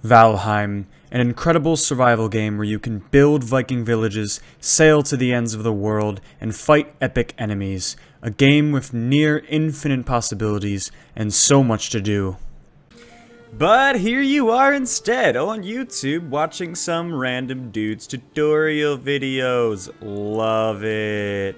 Valheim, an incredible survival game where you can build Viking villages, sail to the ends of the world, and fight epic enemies. A game with near infinite possibilities and so much to do. But here you are instead on YouTube watching some random dude's tutorial videos. Love it.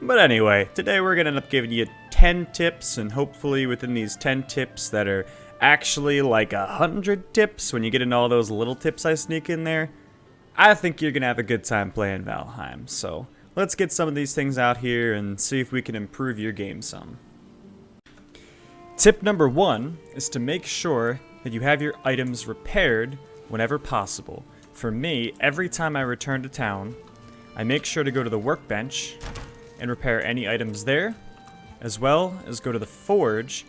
But anyway, today we're going to end up giving you 10 tips, and hopefully within these 10 tips that are actually like 100 tips, when you get into all those little tips I sneak in there, I think you're going to have a good time playing Valheim. So let's get some of these things out here and see if we can improve your game some. Tip number 1 is to make sure that you have your items repaired whenever possible. For me, every time I return to town, I make sure to go to the workbench and repair any items there, as well as go to the forge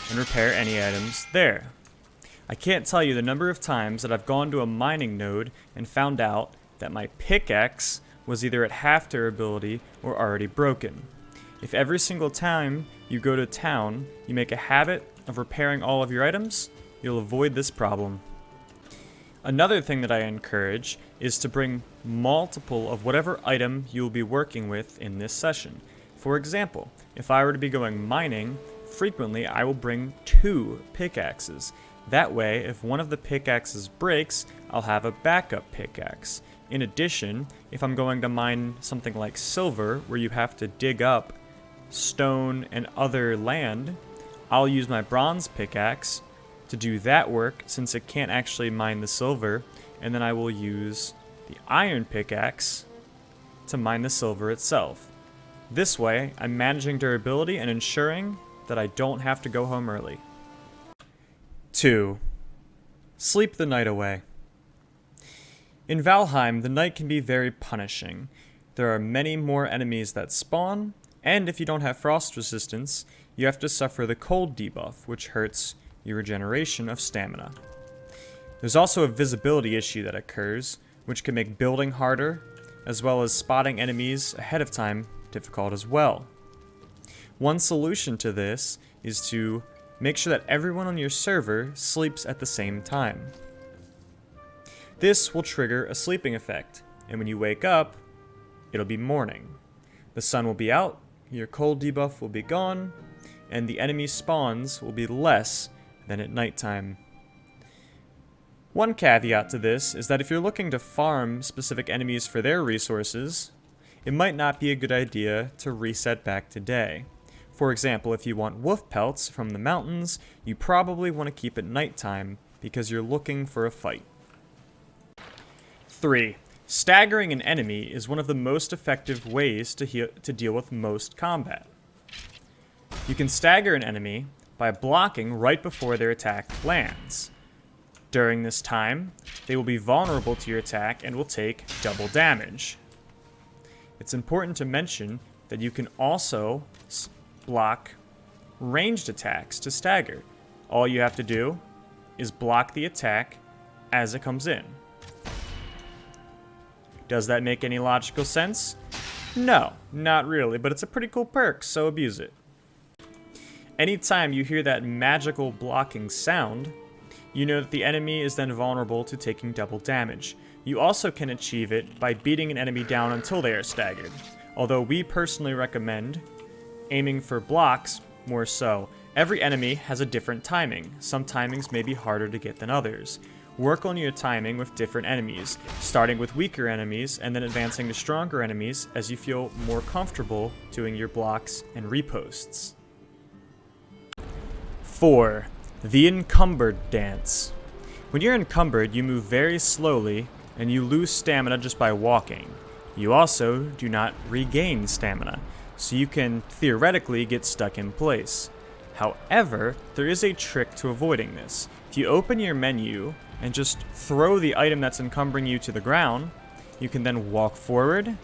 and repair any items there. I can't tell you the number of times that I've gone to a mining node and found out that my pickaxe was either at half durability or already broken. If every single time you go to town, you make a habit of repairing all of your items, you'll avoid this problem. Another thing that I encourage is to bring multiple of whatever item you'll be working with in this session. For example, if I were to be going mining, frequently I will bring 2 pickaxes. That way, if one of the pickaxes breaks, I'll have a backup pickaxe. In addition, if I'm going to mine something like silver, where you have to dig up stone and other land, I'll use my bronze pickaxe to do that work, since it can't actually mine the silver, and then I will use the iron pickaxe to mine the silver itself. This way, I'm managing durability and ensuring that I don't have to go home early. 2. Sleep the night away. In Valheim, the night can be very punishing. There are many more enemies that spawn, and if you don't have frost resistance, you have to suffer the cold debuff, which hurts your regeneration of stamina. There's also a visibility issue that occurs, which can make building harder, as well as spotting enemies ahead of time difficult as well. One solution to this is to make sure that everyone on your server sleeps at the same time. This will trigger a sleeping effect, and when you wake up, it'll be morning. The sun will be out, your cold debuff will be gone, and the enemy spawns will be less than at nighttime. One caveat to this is that if you're looking to farm specific enemies for their resources, it might not be a good idea to reset back to day. For example, if you want wolf pelts from the mountains, you probably want to keep it nighttime because you're looking for a fight. 3. Staggering an enemy is one of the most effective ways to deal with most combat. You can stagger an enemy by blocking right before their attack lands. During this time, they will be vulnerable to your attack and will take double damage. It's important to mention that you can also block ranged attacks to stagger. All you have to do is block the attack as it comes in. Does that make any logical sense? No, not really, but it's a pretty cool perk, so abuse it. Anytime you hear that magical blocking sound, you know that the enemy is then vulnerable to taking double damage. You also can achieve it by beating an enemy down until they are staggered, although we personally recommend aiming for blocks more so. Every enemy has a different timing. Some timings may be harder to get than others. Work on your timing with different enemies, starting with weaker enemies and then advancing to stronger enemies as you feel more comfortable doing your blocks and reposts. 4. The Encumbered Dance. When you're encumbered, you move very slowly and you lose stamina just by walking. You also do not regain stamina, so you can theoretically get stuck in place. However, there is a trick to avoiding this. If you open your menu and just throw the item that's encumbering you to the ground, you can then walk forward,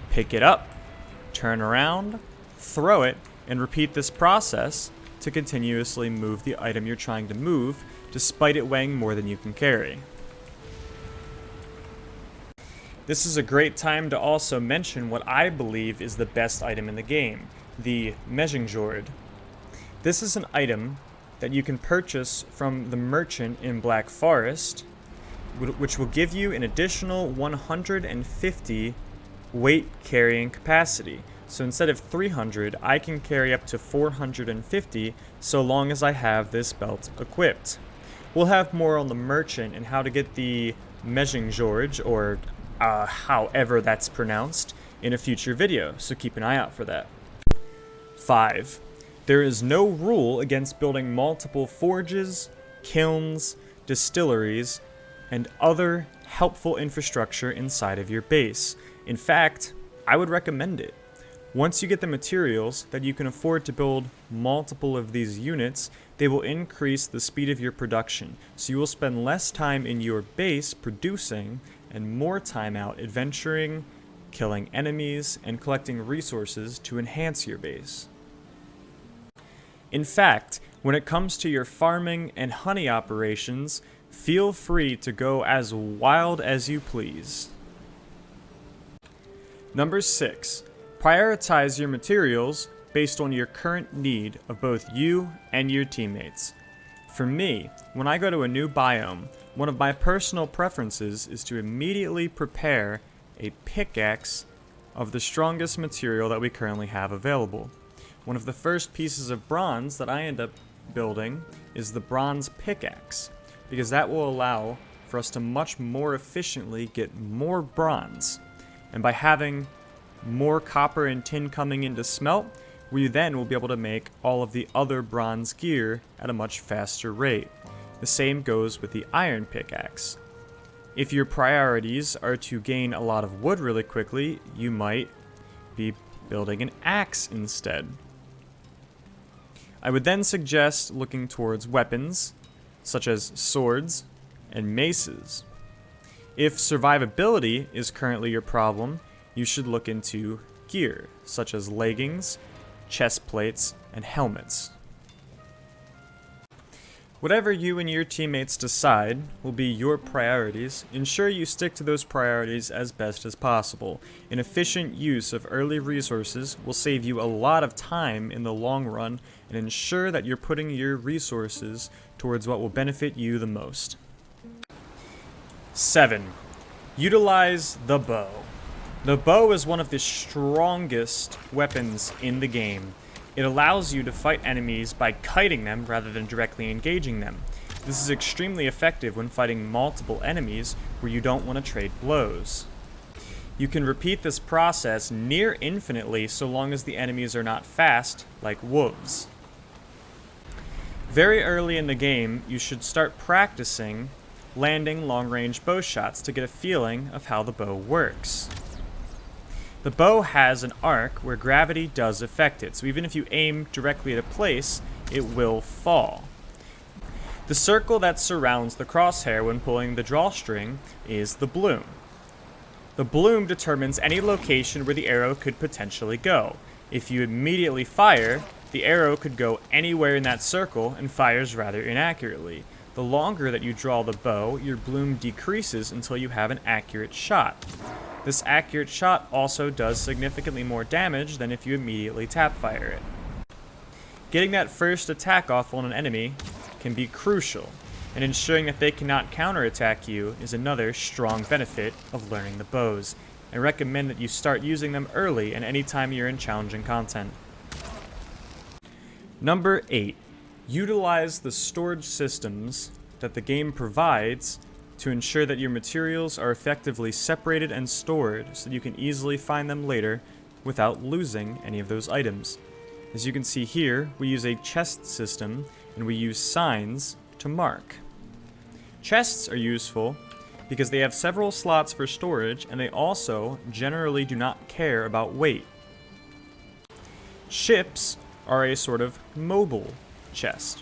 pick it up, turn around, throw it, and repeat this process to continuously move the item you're trying to move, despite it weighing more than you can carry. This is a great time to also mention what I believe is the best item in the game, the Mesingjord. This is an item that you can purchase from the merchant in Black Forest, which will give you an additional 150 weight carrying capacity. So instead of 300, I can carry up to 450 so long as I have this belt equipped. We'll have more on the merchant and how to get the Mejing George, or however that's pronounced, in a future video, so keep an eye out for that. 5. There is no rule against building multiple forges, kilns, distilleries, and other helpful infrastructure inside of your base. In fact, I would recommend it. Once you get the materials that you can afford to build multiple of these units, they will increase the speed of your production, so you will spend less time in your base producing and more time out adventuring, killing enemies, and collecting resources to enhance your base. In fact, when it comes to your farming and honey operations, feel free to go as wild as you please. Number 6. Prioritize your materials based on your current need of both you and your teammates. For me, when I go to a new biome, one of my personal preferences is to immediately prepare a pickaxe of the strongest material that we currently have available. One of the first pieces of bronze that I end up building is the bronze pickaxe, because that will allow for us to much more efficiently get more bronze. And by having more copper and tin coming in to smelt, we then will be able to make all of the other bronze gear at a much faster rate. The same goes with the iron pickaxe. If your priorities are to gain a lot of wood really quickly, you might be building an axe instead. I would then suggest looking towards weapons, such as swords and maces. If survivability is currently your problem, you should look into gear, such as leggings, chest plates, and helmets. Whatever you and your teammates decide will be your priorities, ensure you stick to those priorities as best as possible. An efficient use of early resources will save you a lot of time in the long run and ensure that you're putting your resources towards what will benefit you the most. 7. Utilize the bow. The bow is one of the strongest weapons in the game. It allows you to fight enemies by kiting them rather than directly engaging them. This is extremely effective when fighting multiple enemies where you don't want to trade blows. You can repeat this process near infinitely so long as the enemies are not fast, like wolves. Very early in the game, you should start practicing landing long-range bow shots to get a feeling of how the bow works. The bow has an arc where gravity does affect it, so even if you aim directly at a place, it will fall. The circle that surrounds the crosshair when pulling the drawstring is the bloom. The bloom determines any location where the arrow could potentially go. If you immediately fire, the arrow could go anywhere in that circle and fires rather inaccurately. The longer that you draw the bow, your bloom decreases until you have an accurate shot. This accurate shot also does significantly more damage than if you immediately tap fire it. Getting that first attack off on an enemy can be crucial, and ensuring that they cannot counterattack you is another strong benefit of learning the bows. I recommend that you start using them early and anytime you're in challenging content. Number 8. Utilize the storage systems that the game provides to ensure that your materials are effectively separated and stored so that you can easily find them later without losing any of those items. As you can see here, we use a chest system and we use signs to mark. Chests are useful because they have several slots for storage and they also generally do not care about weight. Ships are a sort of mobile chest.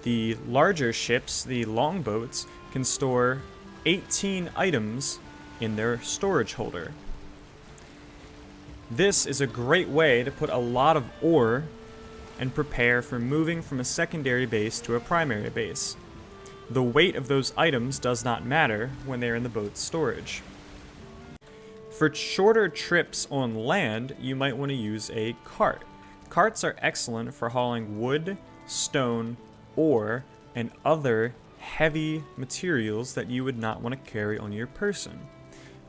The larger ships, the longboats, can store 18 items in their storage holder. This is a great way to put a lot of ore and prepare for moving from a secondary base to a primary base. The weight of those items does not matter when they're in the boat's storage. For shorter trips on land, you might want to use a cart. Carts are excellent for hauling wood, stone, ore, and other heavy materials that you would not want to carry on your person.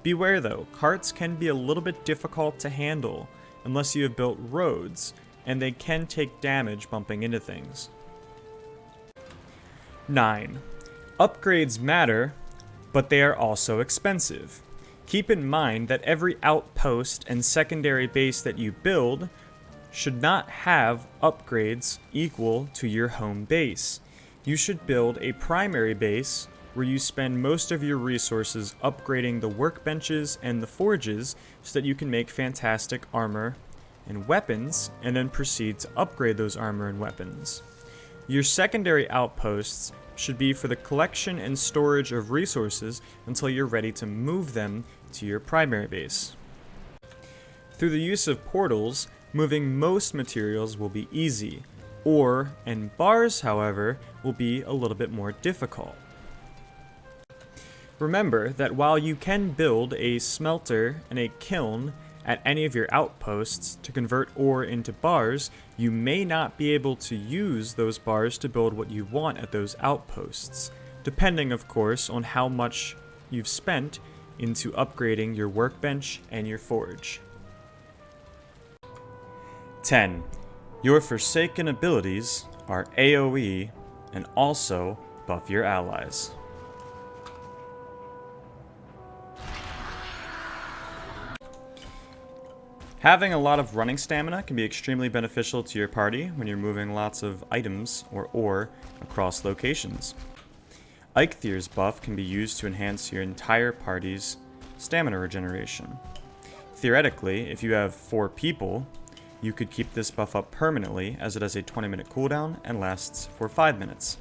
Beware though, carts can be a little bit difficult to handle unless you have built roads, and they can take damage bumping into things. 9. Upgrades matter, but they are also expensive. Keep in mind that every outpost and secondary base that you build should not have upgrades equal to your home base. You should build a primary base where you spend most of your resources upgrading the workbenches and the forges so that you can make fantastic armor and weapons, and then proceed to upgrade those armor and weapons. Your secondary outposts should be for the collection and storage of resources until you're ready to move them to your primary base. Through the use of portals, moving most materials will be easy. Ore and bars, however, will be a little bit more difficult. Remember that while you can build a smelter and a kiln at any of your outposts to convert ore into bars, you may not be able to use those bars to build what you want at those outposts, depending of course on how much you've spent into upgrading your workbench and your forge. 10. Your Forsaken abilities are AoE and also buff your allies. Having a lot of running stamina can be extremely beneficial to your party when you're moving lots of items or ore across locations. Eikthyre's buff can be used to enhance your entire party's stamina regeneration. Theoretically, if you have 4 people, you could keep this buff up permanently as it has a 20-minute cooldown and lasts for 5 minutes.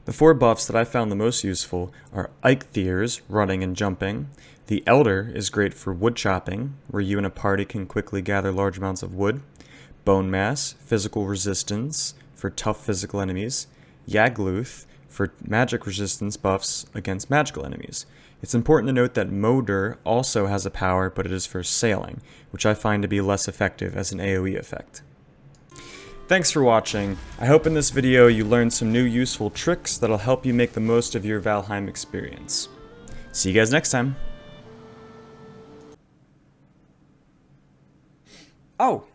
The 4 buffs that I found the most useful are Eikthyre's running and jumping. The Elder is great for wood chopping, where you and a party can quickly gather large amounts of wood. Bone Mass, physical resistance for tough physical enemies. Yagluth for magic resistance buffs against magical enemies. It's important to note that Moder also has a power, but it is for sailing, which I find to be less effective as an AoE effect. Thanks for watching. I hope in this video you learned some new useful tricks that'll help you make the most of your Valheim experience. See you guys next time. Oh,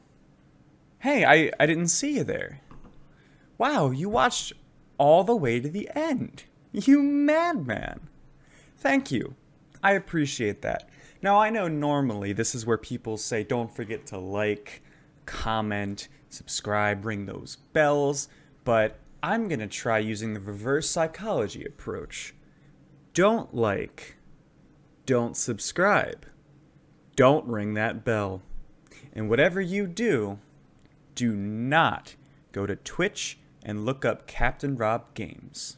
hey, I didn't see you there. Wow, you watched all the way to the end. You madman. Thank you. I appreciate that. Now, I know normally this is where people say don't forget to like, comment, subscribe, ring those bells, but I'm going to try using the reverse psychology approach. Don't like, don't subscribe, don't ring that bell. And whatever you do, do not go to Twitch and look up Captain Rob Games.